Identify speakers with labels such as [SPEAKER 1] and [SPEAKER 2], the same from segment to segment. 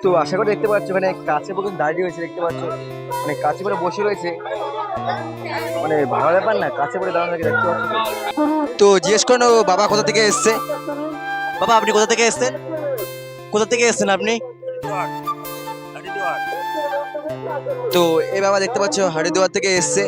[SPEAKER 1] তো আশা করি দেখতে পাচ্ছ মানে কাছে পর্যন্ত দাঁড়িয়ে রয়েছে, দেখতে পাচ্ছ মানে কাছে করে বসে রয়েছে, মানে ভালো ব্যাপার না, কাছে করে দাঁড়ানো থাকে, দেখতে পাচ্ছ। তো জিজ্ঞেস করো বাবা কোথা থেকে এসছে। বাবা আপনি কোথা থেকে এসছেন? কোথা থেকে এসছেন আপনি? তো এই বাবা দেখতে পাচ্ছ হরিদ্বার থেকে এসছে।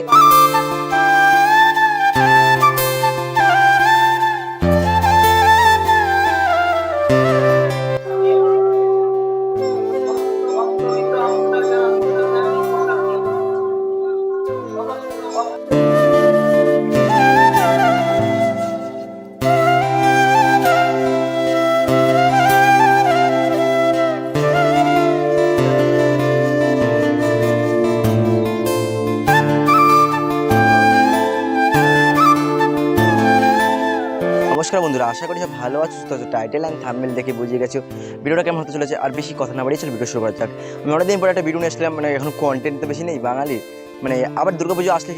[SPEAKER 1] নমস্কার বন্ধুরা, আশা করি সব ভালো আছো, সুস্থ আছো। টাইটেল অ্যান্ড থাম্বনেল দেখে বুঝে গেছো ভিডিওটা কেমন হতে চলেছে। আর বেশি কথা না বাড়িয়ে চলো ভিডিও শুরু করা যাক। আমি অনেকদিন পরে একটা ভিডিও নিয়ে আসলাম, মানে এখন কন্টেন্ট তো বেশি নেই বাঙালির, মানে আবার দুর্গাপুজো আসলে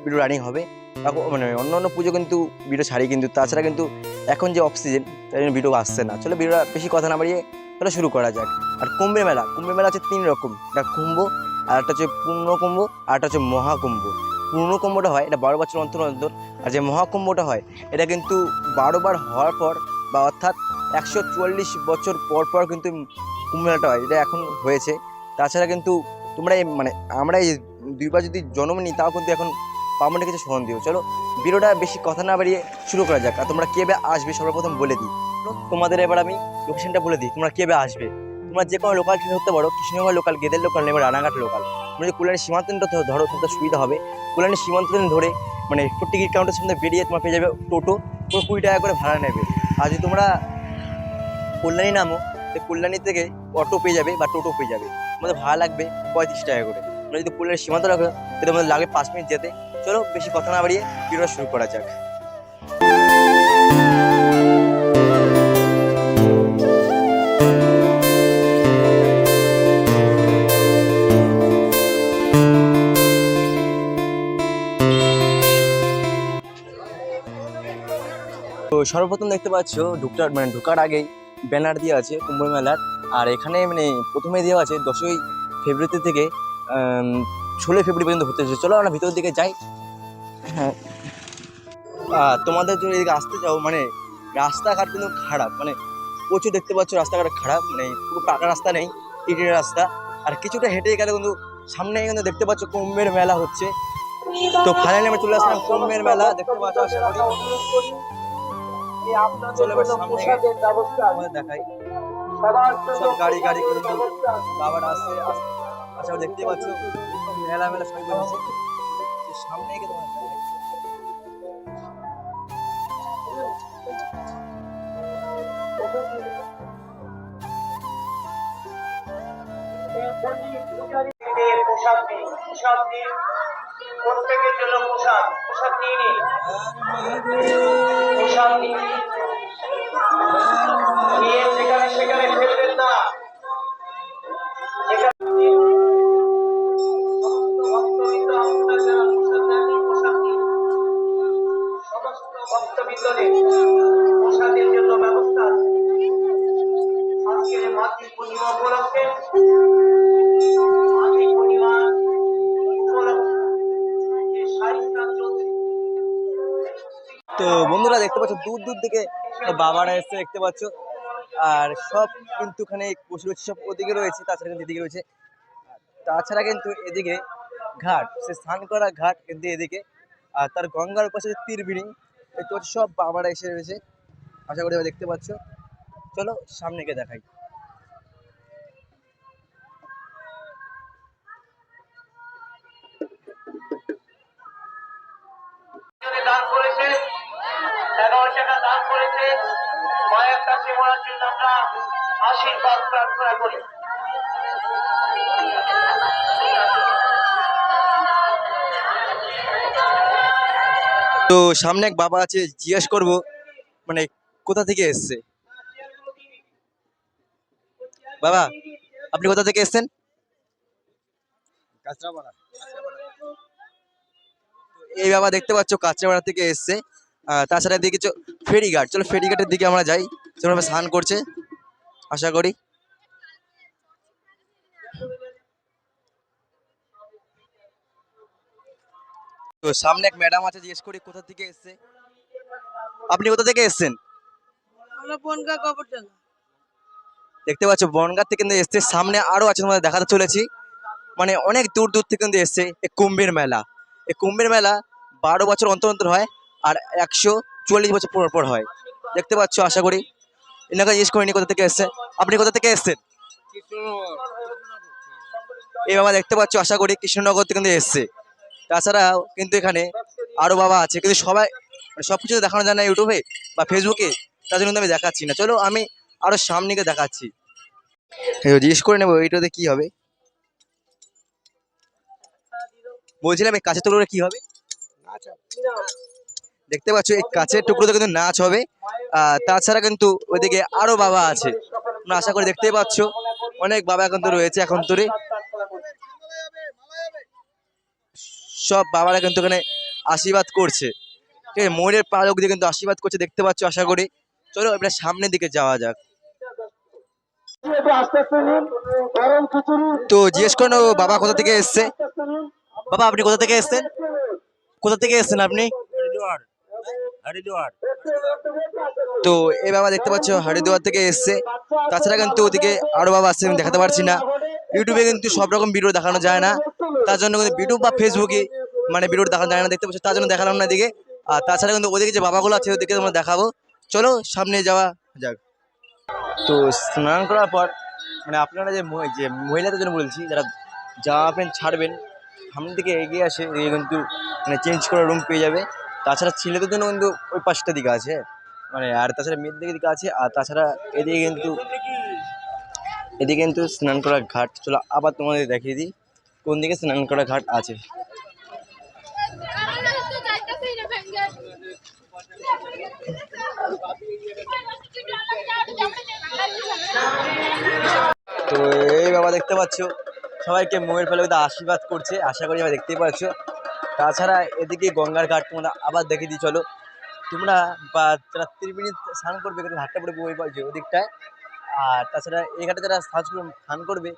[SPEAKER 1] ভিডিও রানিং হবে। এখন মানে অন্য পুজো কিন্তু ভিডিও ছাড়ি, কিন্তু তাছাড়া কিন্তু এখন যে অক্সিজেন তাই জন্য ভিডিও আসছে না। চলো ভিডিওটা বেশি কথা না বাড়িয়ে চলো শুরু করা যাক। আর কুম্ভের মেলা হচ্ছে 3 রকম, একটা কুম্ভ, আর একটা হচ্ছে পূর্ণকুম্ভ, আর একটা হচ্ছে মহাকুম্ভ। পূর্ণকুম্ভটা হয় এটা 12 বছর অন্তর অন্তর, আর যে মহাকুম্ভটা হয় এটা কিন্তু 12 বার হওয়ার পর, বা অর্থাৎ 144 বছর পর পর কিন্তু কুম্ভ মেলাটা হয়, এটা এখন হয়েছে। তাছাড়া কিন্তু তোমরা মানে আমরা এই 2বার যদি জন্ম নিই তাও কিন্তু এখন পাবো কিছু সন্দেহ। চলো ভিডিওটা বেশি কথা না বাড়িয়ে শুরু করা যাক। আর তোমরা কেবে আসবে সর্বপ্রথম বলে দিই, তোমাদের এবার আমি লোকেশনটা বলে দিই, তোমরা কেবে আসবে। তোমরা যে কোনো লোকাল ট্রেন ধরতে পারো, কৃষ্ণনগর লোকাল, গেদের লোকাল নেবে, রানাঘাট লোকাল। তোমরা যদি কল্যাণী সীমান্ত ধরো তোমাদের সুবিধা হবে। কল্যাণী সীমান্ত ধরে মানে টিকিট কাউন্টার সামনে বেরিয়ে তোমার পেয়ে যাবে টোটো, পুরো 20 টাকা করে ভাড়া নেবে। আর যদি তোমরা কল্যাণী নামো, তো কল্যাণী থেকে অটো পেয়ে যাবে বা টোটো পেয়ে যাবে, তোমাদের ভাড়া লাগবে 35 টাকা করে। তোমরা যদি কল্যাণী সীমান্ত রাখো তো তোমাদের লাগবে 5 মিনিট যেতে। চলো বেশি কথা না বাড়িয়ে ভিডিওটা শুরু করা যাক। তো সর্বপ্রথম দেখতে পাচ্ছ ঢোকার আগেই ব্যানার দিয়ে আছে কুম্ভ মেলার। আর এখানে মানে প্রথমে দেওয়া আছে 10ই ফেব্রুয়ারি থেকে 16ই ফেব্রুয়ারি পর্যন্ত হতে চলেছে। চলো আমরা ভিতর দিকে যাই। হ্যাঁ, তোমাদের যদি এদিকে আসতে চাও, মানে রাস্তাঘাট কিন্তু খারাপ, মানে প্রচুর দেখতে পাচ্ছ রাস্তাঘাট খারাপ, মানে পুরো পাকা রাস্তা নেই, ইটের রাস্তা। আর কিছুটা হেঁটে গেলে কিন্তু সামনে কিন্তু দেখতে পাচ্ছ কুম্ভের মেলা হচ্ছে। তো ফাইনালি আমরা চলে আসলাম কুম্ভের মেলা, দেখতে পাচ্ছ। আশা করি চলে এবার সামনে আমাদের দেখাই, সব গাড়ি গাড়ি করে বাবারা আসছে। আচ্ছা দেখতে পাচ্ছ মেলা সবাই বসেছে সামনে গিয়ে তোমার দেখাই।
[SPEAKER 2] প্রত্যেকের জন্য পোশাক নিয়ে নিন, পোশাক নিয়ে সেখানে ফেলবেন না। সমস্ত ভক্তবৃন্দদের পোশাকের জন্য ব্যবস্থা আজকের মাতৃ পূর্ণিমা উপলক্ষে।
[SPEAKER 1] তো বন্ধুরা দেখতে পাচ্ছ দূর দূর থেকে বাবারা এসছে, দেখতে পাচ্ছ। আর সব কিন্তু এখানে বসে রয়েছে, সব ওদিকে রয়েছে, তাছাড়া কিন্তু এদিকে রয়েছে। তাছাড়া কিন্তু এদিকে ঘাট, সে স্নান করা ঘাট কিন্তু এদিকে। আর তার গঙ্গার পাশে তীরবিড়ি, দেখতে পাচ্ছ সব বাবারা এসে রয়েছে। আশা করি দেখতে পাচ্ছ। চলো সামনে গিয়ে দেখাই।
[SPEAKER 2] দান করেছে, 11 টাকা দান করেছে, মায়ের কাছে মরার জন্য আমরা আশীর্বাদ প্রার্থনা করি।
[SPEAKER 1] তো সামনে এক বাবা আছে, জিজ্ঞেস করবো মানে কোথা থেকে এসছে। বাবা আপনি কোথা থেকে এসছেন? কাঁচরাপাড়া। এই বাবা দেখতে পাচ্ছ কাঁচরাপাড়া থেকে এসছে। তাছাড়া দিকে কিছু ফেরিঘাট, চলো ফেরিঘাটের দিকে আমরা যাই। তোমরা স্নান করছে আশা করি। তো সামনে এক ম্যাডাম আছে, জিজ্ঞেস করি কোথা থেকে এসছে। আপনি কোথা থেকে এসছেন?
[SPEAKER 3] আমরা বনগা গোবরডাঙ্গা।
[SPEAKER 1] দেখতে পাচ্ছ বনগাঁ থেকে কিন্তু এসছে। সামনে আরো আছে, তোমাদের দেখাতে চলেছি। মানে অনেক দূর দূর থেকে কিন্তু এসছে এই কুম্ভের মেলা। এই কুম্ভের মেলা 12 বছর অন্তর অন্তর হয়, আর 140 বছর পর পর হয়। দেখতে পাচ্ছ, আশা করি এনাকে জিজ্ঞেস করিনি কোথা থেকে এসছে। আপনি কোথা থেকে এসছেন? এই বাবা দেখতে পাচ্ছ, আশা করি কৃষ্ণনগর থেকে কিন্তু এসছে। তাছাড়াও কিন্তু এখানে আরো বাবা আছে, কিন্তু সবাই মানে সবকিছু তো দেখানো যায় না ইউটিউবে বা ফেসবুকে, তার জন্য কিন্তু আমি দেখাচ্ছি না। চলো আমি আরো সামনে গিয়ে দেখাচ্ছি। জিজ্ঞেস করে নেবো এইটাতে কি হবে। বলছিলাম এই কাঁচের টুকরোটা কি হবে? দেখতে পাচ্ছ এই কাঁচের টুকরোতে কিন্তু নাচ হবে। তাছাড়া কিন্তু ওইদিকে আরো বাবা আছে, তোমরা আশা করি দেখতেই পাচ্ছ। অনেক বাবা কিন্তু রয়েছে এখন তোরে। সব বাবারা কিন্তু এখানে আশীর্বাদ করছে, ঠিক আছে, ময়ূরের পালক দিয়ে কিন্তু আশীর্বাদ করছে, দেখতে পাচ্ছ আশা করি। চলো এবার সামনের দিকে যাওয়া যাক। তো জিজ্ঞেস করে নেবো বাবা কোথা থেকে এসছে। বাবা আপনি কোথা থেকে এসছেন? কোথা থেকে এসছেন আপনি? হরিদ্বার। তো এই বাবা দেখতে পাচ্ছ হরিদ্বার থেকে এসছে। তাছাড়া কিন্তু ওদিকে আরো বাবা আসছে, আমি দেখাতে পারছি না। ইউটিউবে কিন্তু সব রকম ভিডিও দেখানো যায় না, তার জন্য কিন্তু ইউটিউব বা ফেসবুকে মানে ভিডিও দেখানো যায় না, দেখতে পাচ্ছ, তার জন্য দেখালাম না এদিকে। আর তাছাড়া কিন্তু ওদিকে যে বাবাগুলো আছে ওদিকে তোমরা দেখাবো। চলো সামনে যাওয়া যাক। তো স্নান করার পর মানে আপনারা যে যে মহিলাদের জন্য বলছি, যারা জামা প্যান্ট ছাড়বেন সামনের দিকে এগিয়ে আসে, এদিকে কিন্তু মানে চেঞ্জ করার রুম পেয়ে যাবে। তাছাড়া ছেলেদের জন্য কিন্তু ওই পাশটা দিকে আছে, মানে আর তাছাড়া মেয়েদের দিকে আছে। আর তাছাড়া এদিকে কিন্তু স্নান করার ঘাট। চলো আবার তোমাদের দেখিয়ে দিই কোন দিকে স্নান করার ঘাট আছে। তো এই বাবা দেখতে পাচ্ছ সবাইকে ময়ূর ফেলে আশীর্বাদ করছে, আশা করি এবার দেখতেই পাচ্ছ। তাছাড়া এদিকে গঙ্গার ঘাট তোমরা আবার দেখে দিই। চলো তোমরা বা যারা ত্রিবেণী স্নান করবে কিন্তু ঘাটটা পরে বই পাচ্ছ ওদিকটায়। আর তাছাড়া এই ঘাটে যারা স্নান করবে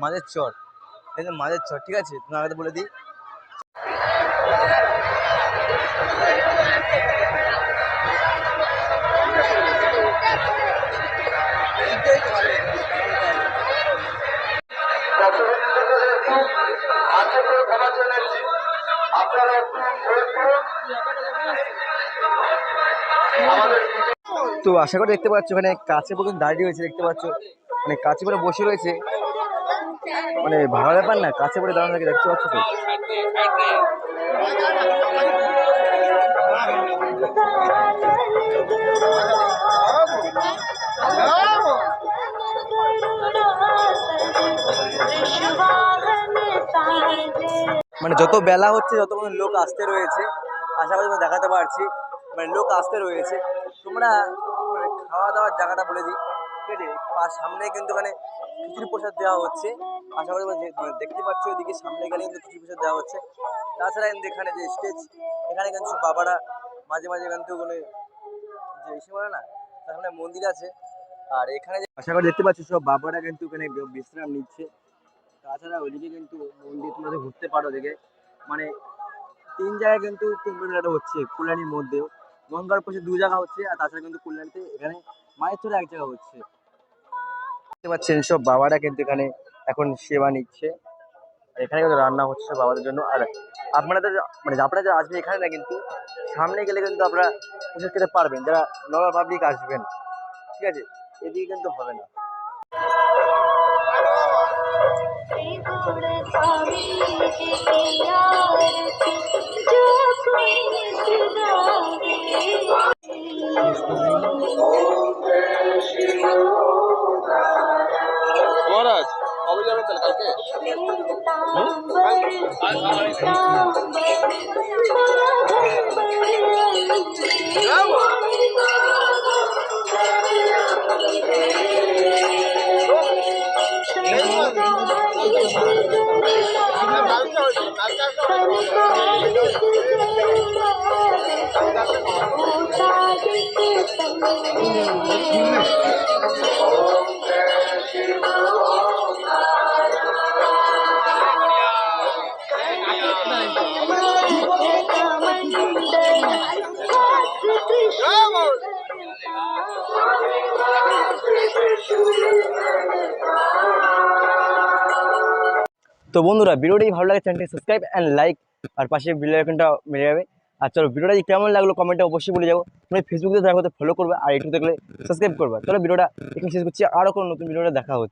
[SPEAKER 1] মাঝের চর, মাঝের চর, ঠিক আছে, তুমি আগে বলে দিই। তো আশা করি দেখতে পাচ্ছ এখানে কাছে পর্যন্ত দাঁড়িয়ে রয়েছে, দেখতে পাচ্ছ মানে কাছে পরে বসে রয়েছে। মানে ভালো ব্যাপার না, কাছে পরে দাঁড়ানো থাকে, দেখতে পাচ্ছ তো। মানে যত বেলা হচ্ছে তত লোক আসতে রয়েছে, আশা করি দেখাতে পারছি, মানে লোক আসতে রয়েছে। তোমরা মানে খাওয়া দাওয়ার জায়গাটা বলে দিই, ঠিক আছে, সামনে কিন্তু মানে খিচুড়ি প্রসাদ দেওয়া হচ্ছে। আশা করি দেখতে পাচ্ছ ওইদিকে সামনে গেলে কিন্তু খিচুড়ি প্রসাদ দেওয়া হচ্ছে। তাছাড়া কিন্তু এখানে যে স্টেজ, এখানে কিন্তু সব বাবারা মাঝে মাঝে কিন্তু মানে যে এসে বলে না, তার মন্দির আছে। আর এখানে আশা করি দেখতে পাচ্ছি সব বাবারা কিন্তু এখানে বিশ্রাম নিচ্ছে। তাছাড়া ওইদিকে কিন্তু মন্দির তোমরা ঘুরতে পারো, ওদিকে মানে 3 জায়গায় কিন্তু কুম্ভ মেলাটা হচ্ছে। কল্যাণীর মধ্যেও গঙ্গার পাশে 2 জায়গা হচ্ছে, আর তাছাড়া কিন্তু কল্যাণীতে এখানে মায়ের চরে 1 জায়গা হচ্ছে। দেখতে পাচ্ছেন সব বাবারা কিন্তু এখানে এখন সেবা নিচ্ছে, এখানে কিন্তু রান্না হচ্ছে সব বাবাদের জন্য। আর আপনারা মানে আপনারা যারা আসবেন এখানে না, কিন্তু সামনে গেলে কিন্তু আপনারা প্রসাদ খেতে পারবেন, যারা নর্মাল পাবলিক আসবেন, ঠিক আছে, এদিকে কিন্তু হবে না।
[SPEAKER 4] মহারাজ কবে যাবেন তাহলে?
[SPEAKER 3] কালকে
[SPEAKER 1] তো বন্ধুরা ভিডিওটি ভালো লাগে চ্যানেলটি সাবস্ক্রাইব অ্যান্ড লাইক, আর পাশে বেল আইকনটা মেরে যাবে। আর চলো ভিডিওটা কেমন লাগলো কমেন্টে অবশ্যই বলে যাবো। তুমি ফেসবুকে দেখা হতে ফলো করবে, আর ইউটিউব দেখলে সাবস্ক্রাইব করবে। চলো ভিডিওটা এখানে শেষ করছি, আরও কোনো নতুন ভিডিওটা দেখা হচ্ছে।